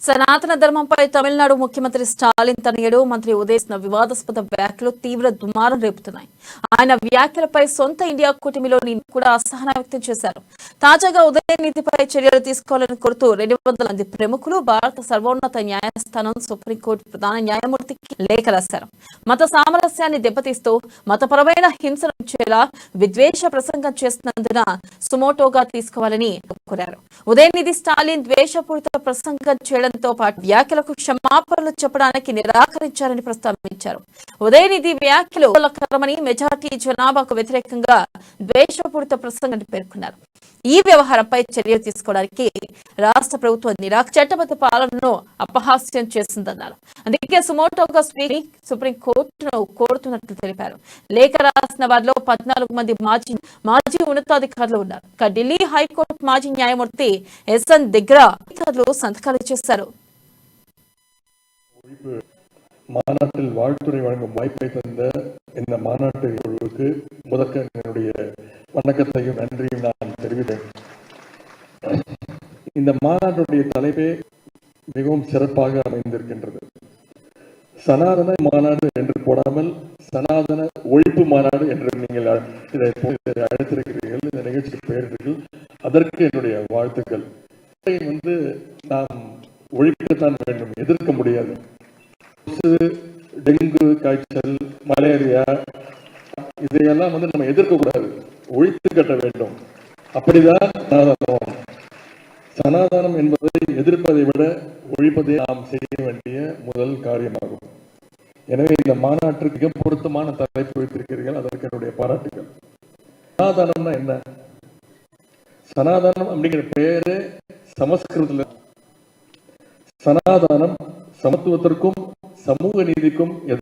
సనాతన ధర్మంపై తమిళనాడు ముఖ్యమంత్రి స్టాలిన్ తనయుడు మంత్రి ఉదయ్ వివాదాస్పద వ్యాఖ్యలు తీవ్ర దుమారం రేపుతున్నాయి. ఆయన వ్యాఖ్యలపై సొంత ఇండియా కూటమిలోని కూడా అసహనం వ్యక్తం చేశారు. తాజాగా ఉదయనిధిపై చర్యలు తీసుకోవాలని కోరుతూ 200 మంది ప్రముఖులు భారత సర్వోన్నత న్యాయస్థానం సుప్రీంకోర్టు ప్రధాన న్యాయమూర్తికి లేఖ రాశారు. మత సామరస్యాన్ని దెబ్బతీస్తూ మతపరమైన హింసను ఉంచేలా విద్వేష ప్రసంగం చేస్తున్నందున సుమోటోగా తీసుకోవాలని కోరారు. ఉదయనిధి స్టాలిన్ ద్వేషపూరిత ప్రసంగం చేయడంతో పాటు వ్యాఖ్యలకు క్షమాపణలు చెప్పడానికి నిరాకరించారని ప్రస్తావించారు. ఉదయనిధి వ్యాఖ్యలు కలకరమని మెజార్టీ జనాభాకు వ్యతిరేకంగా ద్వేషపూరిత ప్రసంగాన్ని పేర్కొన్నారు. ఈ వ్యవహారంపై చర్యలు తీసుకోవడానికి రాష్ట్ర ప్రభుత్వం చట్టబద్ధ పాలనను అపహాస్యం చేసిందన్నారు. అందుకే సుమోటోగా సుప్రీంకోర్టును కోరుతున్నట్లు తెలిపారు. లేఖ రాసిన వారిలో 14 మంది మాజీ ఉన్నతాధికారులు ఉన్నారు. ఢిల్లీ హైకోర్టు మాజీ న్యాయమూర్తి ఎస్ఎన్ దగ్గర అధికారులు సంతకాలు చేశారు. மாநாட்டில் வாழ்த்துறை வழங்கும் வாய்ப்பை தந்த இந்த மாநாட்டு குழுவுக்கு முதற்க என்னுடைய வணக்கத்தையும் நன்றியும் நான் தெரிவித்தேன். இந்த மாநாட்டுடைய தலைப்பே மிகவும் சிறப்பாக அமைந்திருக்கின்றது. சனாதன மாநாடு என்று போடாமல் சனாதன ஒழிப்பு மாநாடு என்று நீங்கள் இதை அழைத்திருக்கிறீர்கள், இந்த நிகழ்ச்சிக்கு பெயர்கள். அதற்கு என்னுடைய வாழ்த்துக்கள். நாம் ஒழிக்கத்தான் வேண்டும், எதிர்க்க முடியாது. டெங்கு காய்ச்சல், மலேரியா இதையெல்லாம் நம்ம எதிர்க்க கூடாது, ஒழித்து கட்ட வேண்டும். அப்படிதான் சனாதனம் என்பதை எதிர்ப்பதை விட ஒழிப்பதை நாம் செய்ய வேண்டிய முதல் காரியமாகும். எனவே இந்த மாநாட்டிற்கு மிக பொருத்தமான தலைப்பு வைத்திருக்கிறீர்கள், அதற்கு என்னுடைய பாராட்டுகள். சனாதனம்னா என்ன? சனாதனம் அப்படிங்கிற பெயரு சமஸ்கிருதத்துல சனாதனம் சமத்துவத்திற்கும் சமூக நீதிக்கும்